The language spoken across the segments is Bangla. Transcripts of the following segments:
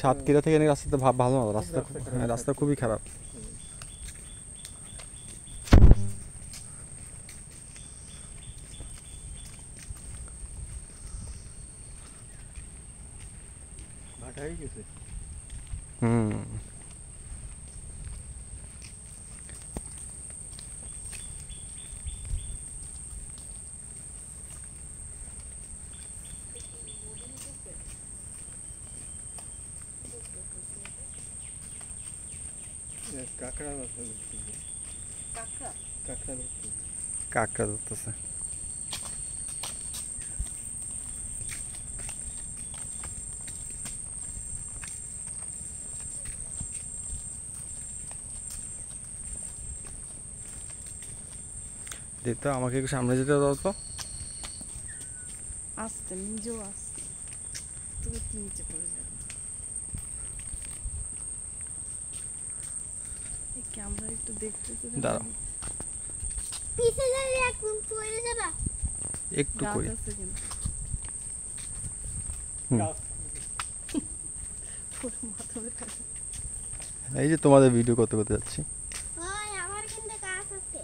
সাতক্ষীরা থেকে রাস্তাতে ভালো না, রাস্তা রাস্তা খুবই খারাপ। হুম, কাঁকড়া ধরতেছে। দেখতো আমাকে একটু সামনে যেতে দাও তো। আসতে নিজেও আসতে তুমি নিচে পড়ে যাবে। এই ক্যামেরা একটু দেখতেছি না, দাঁড়াও পিছে যাবে এখন পড়ে যাবা। একটু গাছ করি। আছে কিন্তু হুম। পুরো মাথা ব্যথা। এই যে তোমাদের ভিডিও করতে করতে যাচ্ছি। ওই আমার কিন্তু কাজ আছে।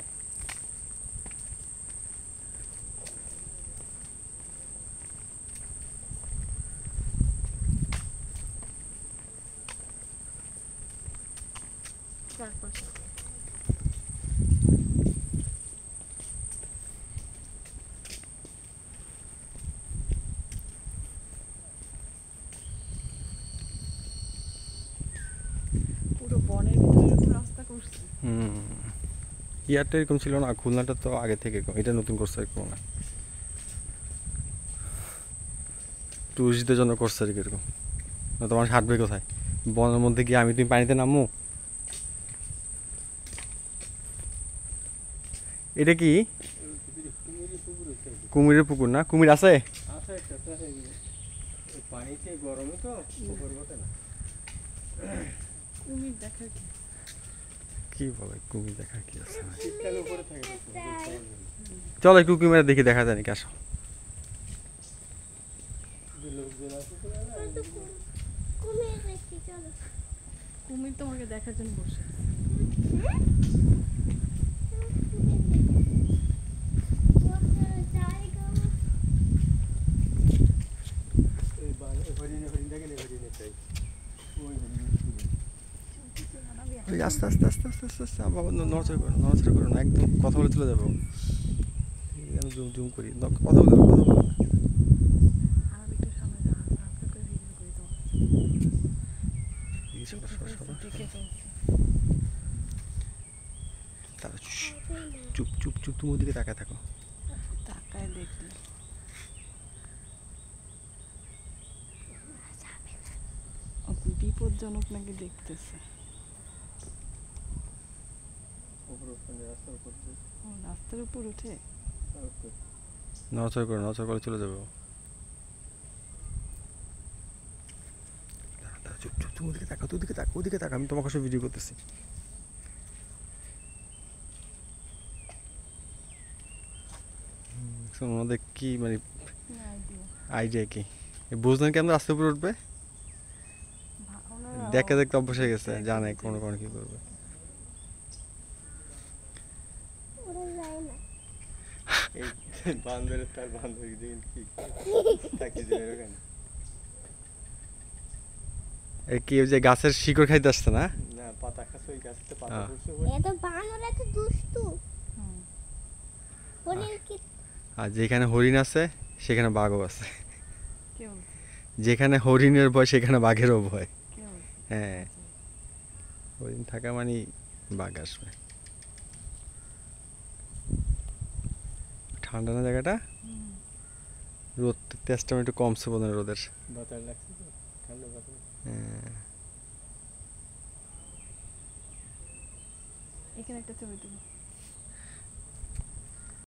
চারপাশে পুরো বনের ভিতরে এরকম রাস্তা করছে। হুম, ইয়ারটা এরকম ছিল না, খুলনাটা তো আগে থেকে এরকম, এটা নতুন করছে এরকম না, টুরিস্টদের জন্য করছে আর কি এরকম। না তোমার হাঁটবে কোথায় বনের মধ্যে গিয়ে? আমি তুমি পানিতে নামবো? এটা কি কুমিরের পুকুর? না কুমির আছে? কুমির দেখার কি? কি বলে কুমির দেখার কি আছে? চলো একটু কুমির দেখি, দেখা যায় নাকি, আসো। কুমির দেখি চলো। কুমির তোমাকে দেখার জন্য বসে আছে। ওই আস্তে আস্তে আস্তে আস্তে আস্তে আস্তে বাবা, নড়াচড়া করো, নড়াচড়া করো না, একদম কথা বলে চলে যাবো। আমি জুম জুম করি, কথা বলে কথা বলো না। আর একটু সামনে যাও, হালকা করে ভিডিও করি তোমার। এই সরো, সরো, সরো, দেখে সরো। ফেলছি। তারা চুপ চুপ চুপ, তুমি ওদিকে তাকায় থাকো। তাকায় দেখলে বিপজ্জনক নাকি দেখতেছে। ও রাস্তার উপর উঠে নড়াচড়া করো, নড়াচড়া করে চলে যাবো। চুপ চুপ, তুমি ওদিকে তাকাও, ওদিকে তাকাও, ওদিকে তাকাও, আমি তোমার কাছে ভিডিও করতেছি। ওনাদের কি মানে আইডিয়া কি? বুঝলেন কেমন রাস্তার উপরে উঠবে? দেখতে দেখতে অভ্যাস হয়ে গেছে, জানে কোনো কোনো কি করবে। ওরা যায় না। বান্দরের তার বান্দর কি থাকি যায় ওখানে। কি ওই যে গাছের শিকড় খাইতে আসছে না? না পাতা খাচ্ছে, ওই গাছতে পাতা হ্যাঁ। পড়ছে। এত বানর এত দুষ্টু। হরিণ কি? আর যেখানে হরিণ আছে সেখানে বাঘও আছে। কেউ যেখানে হরিণের ভয় সেখানে বাঘেরও ভয়। কেউ হ্যাঁ, হরিণ থাকা মানে বাঘ আসবে। ঠান্ডা না জায়গাটা? রোদ তেজটা একটু কমছে বোধ হয় রোদের। বাতাস লাগছে তো, ঠান্ডা বাতাস। হ্যাঁ, এখানে একটা ছবি তুলি।